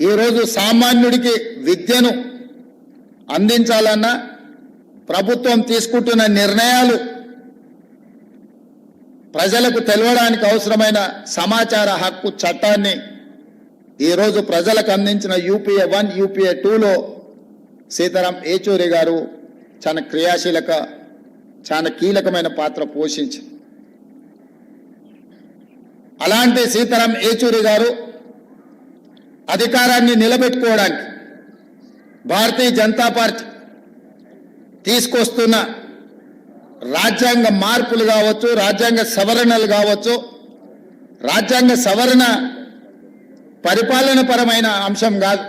ఈరోజు సామాన్యుడికి విద్యను అందించాలన్నా ప్రభుత్వం తీసుకుంటున్న నిర్ణయాలు ప్రజలకు తెలవడానికి అవసరమైన సమాచార హక్కు చట్టాన్ని ఈరోజు ప్రజలకు అందించిన యూపీఏ 1 యూపీఏ 2లో సీతారాం ఏచూరి గారు చాలా కీలకమైన పాత్ర పోషించారు. అలాంటి సీతారాం ఏచూరి గారు అధికారాన్ని నిలబెట్టుకోవడానికి భారతీయ జనతా పార్టీ తీసుకొస్తున్న రాజ్యాంగ మార్పులు కావచ్చు, రాజ్యాంగ సవరణలు కావచ్చు, రాజ్యాంగ సవరణ పరిపాలన పరమైన అంశం కాదు.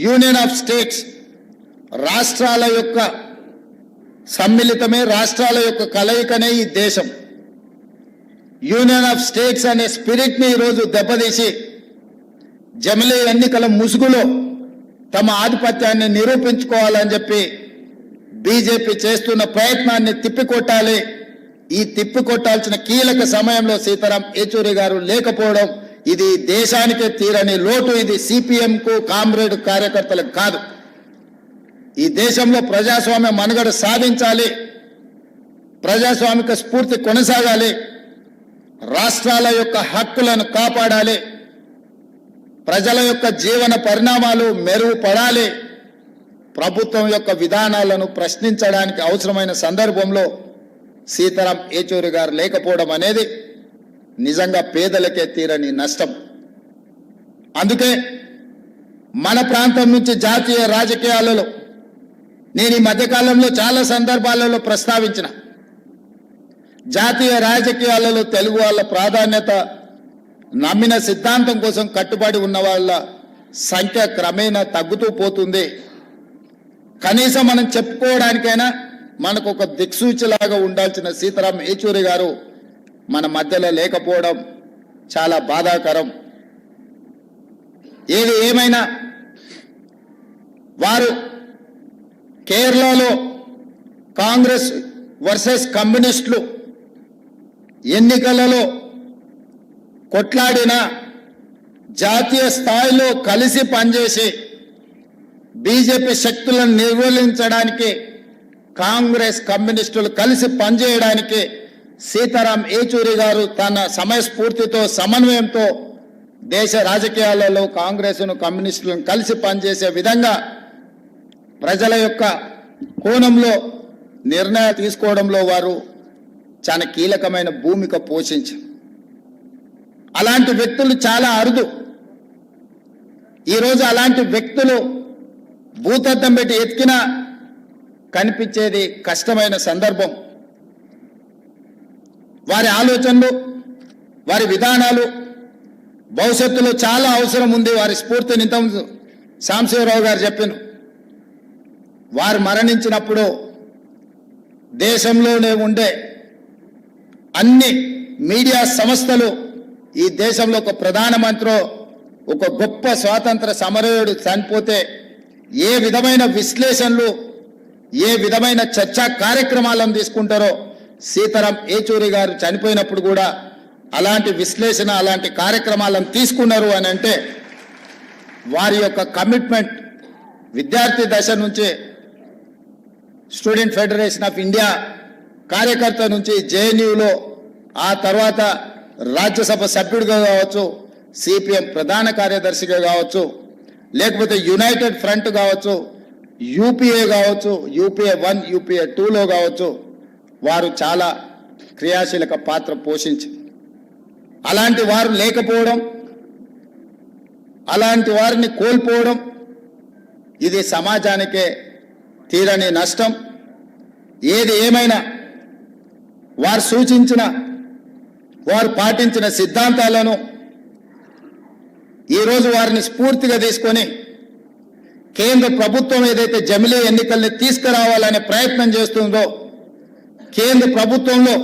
యూనియన్ ఆఫ్ స్టేట్స్, రాష్ట్రాల యొక్క సమ్మిళితమే, రాష్ట్రాల యొక్క కలయికనే ఈ దేశం. యూనియన్ ఆఫ్ స్టేట్స్ అనే స్పిరిట్ని ఈరోజు దెబ్బతీసి జమిలీ ఎన్నికల ముసుగులో తమ ఆధిపత్యాన్ని నిరూపించుకోవాలని చెప్పి బీజేపీ చేస్తున్న ప్రయత్నాన్ని తిప్పికొట్టాలి. ఈ తిప్పికొట్టాల్సిన కీలక సమయంలో సీతారాం ఏచూరి గారు లేకపోవడం ఇది దేశానికే తీరని లోటు. ఇది సిపిఎంకు, కామ్రేడ్ కార్యకర్తలకు కాదు. ఈ దేశంలో ప్రజాస్వామ్య మనుగడ సాధించాలి, ప్రజాస్వామిక స్ఫూర్తి కొనసాగాలి, రాష్ట్రాల యొక్క హక్కులను కాపాడాలి, ప్రజల యొక్క జీవన పరిణామాలు మెరుగుపడాలి, ప్రభుత్వం యొక్క విధానాలను ప్రశ్నించడానికి అవసరమైన సందర్భంలో సీతారాం ఏచూరి గారు లేకపోవడం అనేది నిజంగా పేదలకే తీరని నష్టం. అందుకే మన ప్రాంతం నుంచి జాతీయ రాజకీయాలలో నేను ఈ మధ్యకాలంలో చాలా సందర్భాలలో ప్రస్తావించిన, జాతీయ రాజకీయాలలో తెలుగు వాళ్ళ ప్రాధాన్యత, నమ్మిన సిద్ధాంతం కోసం కట్టుబడి ఉన్న వాళ్ళ సంఖ్య క్రమేణా తగ్గుతూ పోతుంది. కనీసం మనం చెప్పుకోవడానికైనా మనకు ఒక దిక్సూచిలాగా ఉండాల్సిన సీతారాం ఏచూరి గారు మన మధ్యలో లేకపోవడం చాలా బాధాకరం. ఏది ఏమైనా వారు కేరళలో కాంగ్రెస్ వర్సెస్ కమ్యూనిస్టులు ఎన్నికలలో కొట్లాడిన, జాతీయ స్థాయిలో కలిసి పనిచేసి బీజేపీ శక్తులను నిర్మూలించడానికి కాంగ్రెస్ కమ్యూనిస్టులు కలిసి పనిచేయడానికి సీతారాం ఏచూరి గారు తన సమయస్ఫూర్తితో, సమన్వయంతో దేశ రాజకీయాలలో కాంగ్రెస్ను, కమ్యూనిస్టులను కలిసి పనిచేసే విధంగా ప్రజల యొక్క కోణంలో నిర్ణయాలు తీసుకోవడంలో వారు చాలా కీలకమైన భూమిక పోషించారు. అలాంటి వ్యక్తులు చాలా అరుదు. ఈరోజు అలాంటి వ్యక్తులు భూతద్దం పెట్టి ఎతికినా కనిపించేది కష్టమైన సందర్భం. వారి ఆలోచనలు, వారి విధానాలు భవిష్యత్తులో చాలా అవసరం ఉంది. వారి స్ఫూర్తిని ఇంత సాంబశివరావు గారు చెప్పారు. వారు మరణించినప్పుడు దేశంలోనే ఉండే అన్ని మీడియా సంస్థలు ఈ దేశంలో ఒక ప్రధానమంత్రి, ఒక గొప్ప స్వాతంత్ర సమరయోధుడు చనిపోతే ఏ విధమైన విశ్లేషణలు, ఏ విధమైన చర్చా కార్యక్రమాలను తీసుకుంటారో సీతారాం ఏచూరి గారు చనిపోయినప్పుడు కూడా అలాంటి విశ్లేషణ, అలాంటి కార్యక్రమాలను తీసుకున్నారు అని అంటే వారి యొక్క కమిట్మెంట్ విద్యార్థి దశ నుంచి స్టూడెంట్ ఫెడరేషన్ ఆఫ్ ఇండియా కార్యకర్త నుంచి జేఎన్యూలో, ఆ తర్వాత రాజ్యసభ సభ్యుడిగా కావచ్చు, సిపిఎం ప్రధాన కార్యదర్శిగా కావచ్చు, లేకపోతే యునైటెడ్ ఫ్రంట్ కావచ్చు, యూపీఏ కావచ్చు, యూపీఏ 1 యూపీఏ 2లో కావచ్చు, వారు చాలా క్రియాశీలక పాత్ర పోషించి అలాంటి వారు లేకపోవడం, అలాంటి వారిని కోల్పోవడం ఇది సమాజానికే తీరని నష్టం. ఏది ఏమైనా వారు సూచించిన, వారు పాటించిన సిద్ధాంతాలను ఈరోజు వారిని స్ఫూర్తిగా తీసుకొని కేంద్ర ప్రభుత్వం ఏదైతే జమిలీ ఎన్నికల్ని తీసుకురావాలనే ప్రయత్నం చేస్తుందో, కేంద్ర ప్రభుత్వంలో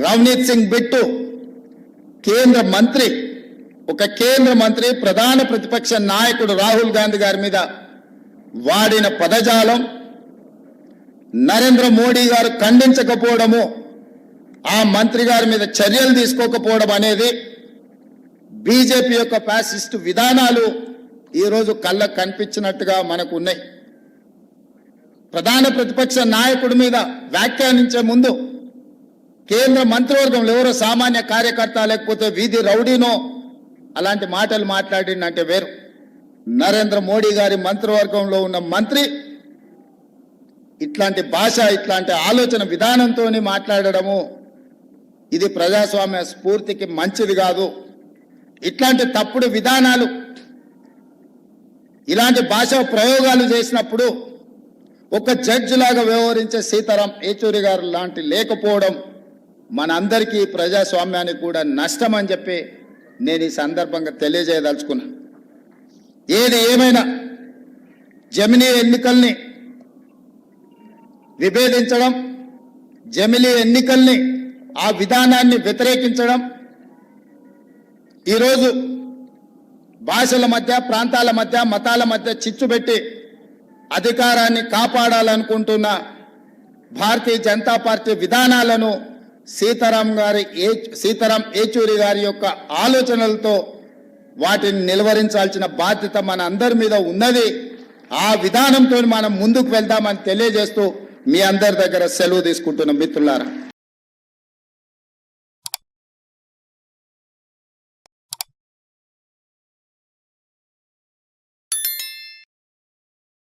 రవనీత్ సింగ్ బిట్టు కేంద్ర మంత్రి, ఒక కేంద్ర మంత్రి ప్రధాన ప్రతిపక్ష నాయకుడు రాహుల్ గాంధీ గారి మీద వాడిన పదజాలం, నరేంద్ర మోడీ గారు ఖండించకపోవడము, ఆ మంత్రి గారి మీద చర్యలు తీసుకోకపోవడం అనేది బీజేపీ యొక్క ఫ్యాసిస్ట్ విధానాలు ఈరోజు కళ్ళకు కనిపించినట్టుగా మనకు ఉన్నాయి. ప్రధాన ప్రతిపక్ష నాయకుడి మీద వ్యాఖ్యానించే ముందు కేంద్ర మంత్రివర్గంలో ఎవరో సామాన్య కార్యకర్త లేకపోతే వీధి రౌడీనో అలాంటి మాటలు మాట్లాడిందంటే వేరు. నరేంద్ర మోడీ గారి మంత్రివర్గంలో ఉన్న మంత్రి ఇట్లాంటి భాష, ఇట్లాంటి ఆలోచన విధానంతో మాట్లాడడము ఇది ప్రజాస్వామ్య స్ఫూర్తికి మంచిది కాదు. ఇట్లాంటి తప్పుడు విధానాలు, ఇలాంటి భాషా ప్రయోగాలు చేసినప్పుడు ఒక జడ్జి లాగా వ్యవహరించే సీతారాం ఏచూరి గారు లాంటి లేకపోవడం మనందరికీ ప్రజాస్వామ్యానికి కూడా నష్టం అని చెప్పి నేను ఈ సందర్భంగా తెలియజేయదలుచుకున్నా. ఏది ఏమైనా జమిలీ ఎన్నికల్ని విభేదించడం, జమిలీ ఎన్నికల్ని ఆ విధానాన్ని వ్యతిరేకించడం, ఈరోజు భాషల మధ్య, ప్రాంతాల మధ్య, మతాల మధ్య చిచ్చు పెట్టి అధికారాన్ని కాపాడాలనుకుంటున్న భారతీయ జనతా పార్టీ విధానాలను సీతారాం ఏచూరి గారి యొక్క ఆలోచనలతో వాటిని నిలువరించాల్సిన బాధ్యత మన అందరి మీద ఉన్నది. ఆ విధానంతో మనం ముందుకు వెళ్దామని తెలియజేస్తూ మీ అందరి దగ్గర సెలవు తీసుకుంటున్న మిత్రులారా.